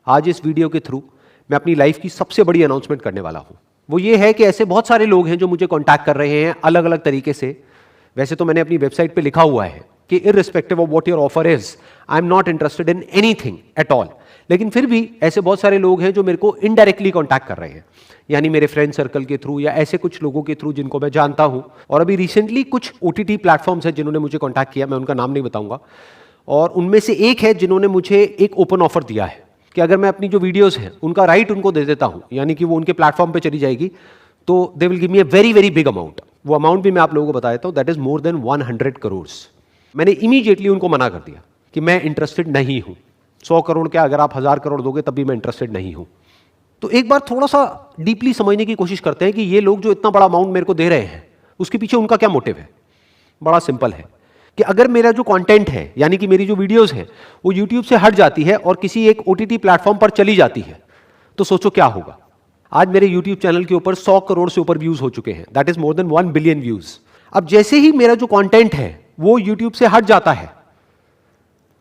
आज इस वीडियो के थ्रू मैं अपनी लाइफ की सबसे बड़ी अनाउंसमेंट करने वाला हूं। वो ये है कि ऐसे बहुत सारे लोग हैं जो मुझे कांटेक्ट कर रहे हैं अलग अलग तरीके से। वैसे तो मैंने अपनी वेबसाइट पे लिखा हुआ है कि irrespective of what your offer is, I am not interested in anything at all. लेकिन फिर भी ऐसे बहुत सारे लोग हैं जो मेरे को इनडायरेक्टली कांटेक्ट कर रहे हैं, यानी मेरे फ्रेंड सर्कल के थ्रू या ऐसे कुछ लोगों के थ्रू जिनको मैं जानता हूं। और अभी रिसेंटली कुछ OTT प्लेटफॉर्म्स हैं जिन्होंने मुझे कांटेक्ट किया, मैं उनका नाम नहीं बताऊंगा। और उनमें से एक है जिन्होंने मुझे एक ओपन ऑफर दिया है कि अगर मैं अपनी जो वीडियोस हैं उनका राइट उनको दे देता हूं, यानी कि वो उनके प्लेटफॉर्म पे चली जाएगी, तो they will give me a very very big amount. वो अमाउंट भी मैं आप लोगों को बता देता हूं, that is more than 100 crore. मैंने इमीडिएटली उनको मना कर दिया कि मैं इंटरेस्टेड नहीं हूं। 100 करोड़ क्या, अगर आप 1000 करोड़ दोगे तब भी मैं इंटरेस्टेड नहीं हूं। तो एक बार थोड़ा सा डीपली समझने की कोशिश करते हैं कि ये लोग जो इतना बड़ा अमाउंट मेरे को दे रहे हैं उसके पीछे उनका क्या मोटिव है। बड़ा सिंपल है कि अगर मेरा जो कंटेंट है, यानी कि मेरी जो वीडियोस हैं, वो यूट्यूब से हट जाती है और किसी एक OTT प्लेटफॉर्म पर चली जाती है, तो सोचो क्या होगा। आज मेरे यूट्यूब चैनल के ऊपर 100 करोड़ से ऊपर व्यूज हो चुके हैं, that is more than 1 billion views. अब जैसे ही मेरा जो कंटेंट है वो यूट्यूब से हट जाता है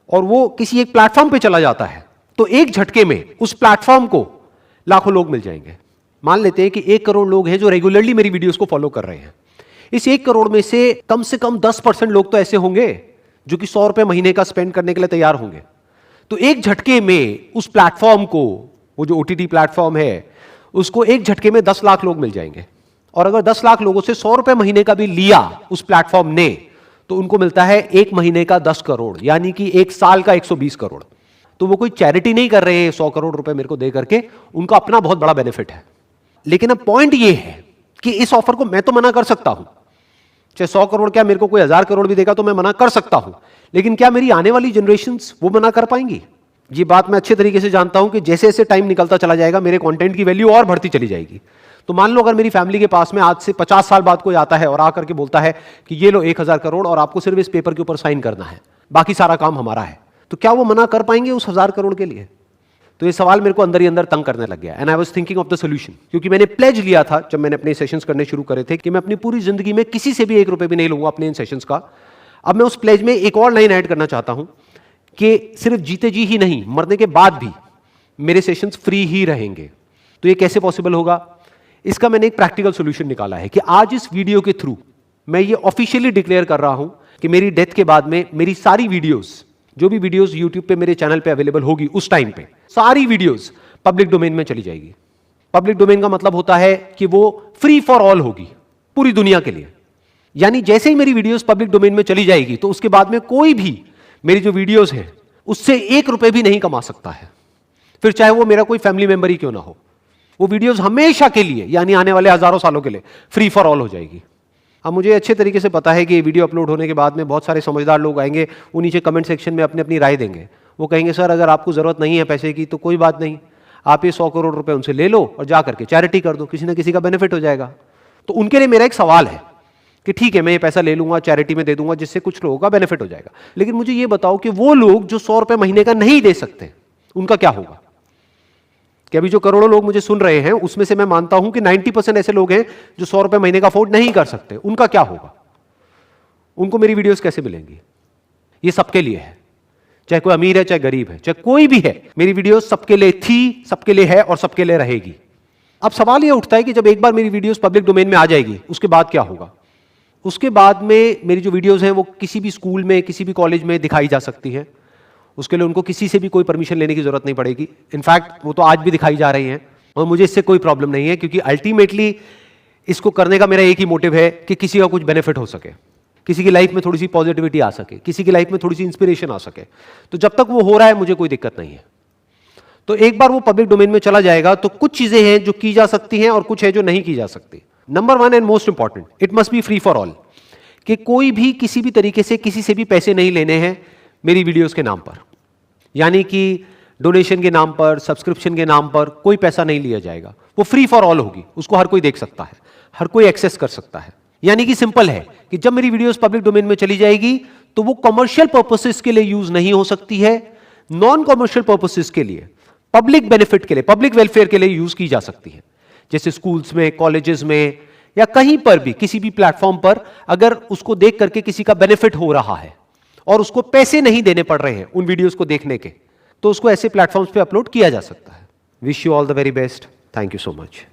और वो किसी एक प्लेटफॉर्म पे चला जाता है, तो एक झटके में उस प्लेटफॉर्म को लाखों लोग मिल जाएंगे। मान लेते हैं कि 1 करोड़ लोग हैं जो रेगुलरली मेरी वीडियोस को फॉलो कर रहे हैं। इस 1 करोड़ में से कम 10% लोग तो ऐसे होंगे जो कि 100 रुपए महीने का स्पेंड करने के लिए तैयार होंगे। तो एक झटके में उस प्लेटफॉर्म को, वो जो OTT प्लेटफॉर्म है, उसको एक झटके में 10 लाख लोग मिल जाएंगे। और अगर 10 लाख लोगों से 100 रुपए महीने का भी लिया उस प्लेटफॉर्म ने, तो उनको मिलता है एक महीने का 10 करोड़, यानी कि एक साल का 120 करोड़। तो वो कोई चैरिटी नहीं कर रहे हैं 100 करोड़ रुपए मेरे को दे करके, उनका अपना बहुत बड़ा बेनिफिट है। लेकिन अब पॉइंट ये है कि इस ऑफर को मैं तो मना कर सकता हूं, चाहे 100 करोड़ क्या, मेरे को कोई 1000 करोड़ भी देगा तो मैं मना कर सकता हूं। लेकिन क्या मेरी आने वाली जनरेशंस वो मना कर पाएंगी? ये बात मैं अच्छे तरीके से जानता हूं कि जैसे जैसे टाइम निकलता चला जाएगा मेरे कंटेंट की वैल्यू और बढ़ती चली जाएगी। तो मान लो अगर मेरी फैमिली के पास में आज से 50 साल बाद कोई आता है और आकर के बोलता है कि ये लो 1000 करोड़ और आपको सिर्फ इस पेपर के ऊपर साइन करना है, बाकी सारा काम हमारा है, तो क्या वो मना कर पाएंगे उस 1000 करोड़ के लिए? तो ये सवाल मेरे को अंदर ही अंदर तंग करने लग गया। And I was thinking of the solution, क्योंकि मैंने प्लेज लिया था जब मैंने अपने सेशंस करने शुरू करे थे कि मैं अपनी पूरी जिंदगी में किसी से भी 1 रुपए भी नहीं लूंगा अपने इन सेशंस का। अब मैं उस प्लेज में एक और लाइन ऐड करना चाहता हूं कि सिर्फ जीते जी ही नहीं, मरने के बाद भी मेरे सेशंस फ्री ही रहेंगे। तो ये कैसे पॉसिबल होगा? इसका मैंने एक प्रैक्टिकल सोल्यूशन निकाला है कि आज इस वीडियो के थ्रू मैं ये ऑफिशियली डिक्लेयर कर रहा हूं कि मेरी डेथ के बाद में मेरी सारी वीडियोस, जो भी वीडियोस यूट्यूब पे मेरे चैनल पे अवेलेबल होगी उस टाइम पे, सारी वीडियोस पब्लिक डोमेन में चली जाएगी। पब्लिक डोमेन का मतलब होता है कि वो फ्री फॉर ऑल होगी, पूरी दुनिया के लिए। यानी जैसे ही मेरी वीडियोस पब्लिक डोमेन में चली जाएगी तो उसके बाद में कोई भी मेरी जो वीडियोस हैं उससे 1 रुपए भी नहीं कमा सकता है, फिर चाहे वो मेरा कोई फैमिली मेंबर ही क्यों ना हो। वो वीडियोस हमेशा के लिए, यानी आने वाले हजारों सालों के लिए फ्री फॉर ऑल हो जाएगी। अब मुझे अच्छे तरीके से पता है कि ये वीडियो अपलोड होने के बाद में बहुत सारे समझदार लोग आएंगे, वो नीचे कमेंट सेक्शन में अपनी अपनी राय देंगे। वो कहेंगे सर अगर आपको जरूरत नहीं है पैसे की तो कोई बात नहीं, आप ये 100 करोड़ रुपए उनसे ले लो और जा करके चैरिटी कर दो, किसी ना किसी का बेनिफिट हो जाएगा। तो उनके लिए मेरा एक सवाल है कि ठीक है मैं ये पैसा ले लूंगा, चैरिटी में दे दूंगा, जिससे कुछ लोगों का बेनिफिट हो जाएगा। लेकिन मुझे ये बताओ कि वो लोग जो 100 रुपए महीने का नहीं दे सकते, उनका क्या होगा? कि अभी जो करोड़ों लोग मुझे सुन रहे हैं उसमें से मैं मानता हूं कि 90% ऐसे लोग हैं जो 100 रुपए महीने का अफोर्ड नहीं कर सकते, उनका क्या होगा? उनको मेरी वीडियोस कैसे मिलेंगी? ये सबके लिए है, चाहे कोई अमीर है चाहे गरीब है, चाहे कोई भी है, मेरी वीडियोस सबके लिए थी, सबके लिए है और सबके लिए रहेगी। अब सवाल यह उठता है कि जब एक बार मेरी वीडियोस पब्लिक डोमेन में आ जाएगी उसके बाद क्या होगा? उसके बाद में मेरी जो वीडियोस हैं वो किसी भी स्कूल में, किसी भी कॉलेज में दिखाई जा सकती है। उसके लिए उनको किसी से भी कोई परमिशन लेने की जरूरत नहीं पड़ेगी। इनफैक्ट वो तो आज भी दिखाई जा रही हैं और मुझे इससे कोई प्रॉब्लम नहीं है, क्योंकि अल्टीमेटली इसको करने का मेरा एक ही मोटिव है कि किसी का कुछ बेनिफिट हो सके, किसी की लाइफ में थोड़ी सी पॉजिटिविटी आ सके, किसी की लाइफ में थोड़ी सी इंस्पिरेशन आ सके। तो जब तक वो हो रहा है मुझे कोई दिक्कत नहीं है। तो एक बार वो पब्लिक डोमेन में चला जाएगा तो कुछ चीजें हैं जो की जा सकती हैं और कुछ है जो नहीं की जा सकती। Number 1 and most important, it must be free for all, कि कोई भी किसी भी तरीके से किसी से भी पैसे नहीं लेने हैं मेरी वीडियोस के नाम पर, यानी कि डोनेशन के नाम पर, सब्सक्रिप्शन के नाम पर कोई पैसा नहीं लिया जाएगा। वो फ्री फॉर ऑल होगी, उसको हर कोई देख सकता है, हर कोई एक्सेस कर सकता है। यानी कि सिंपल है कि जब मेरी वीडियोस पब्लिक डोमेन में चली जाएगी तो वो कमर्शियल पर्पसेस के लिए यूज नहीं हो सकती है, नॉन कमर्शियल पर्पसेस के लिए, पब्लिक बेनिफिट के लिए, पब्लिक वेलफेयर के लिए यूज की जा सकती है। जैसे स्कूल्स में, कॉलेजेस में या कहीं पर भी, किसी भी प्लेटफॉर्म पर अगर उसको देख करके किसी का बेनिफिट हो रहा है और उसको पैसे नहीं देने पड़ रहे हैं उन वीडियोस को देखने के, तो उसको ऐसे प्लेटफॉर्म्स पे अपलोड किया जा सकता है। Wish you all the very best. Thank you so much.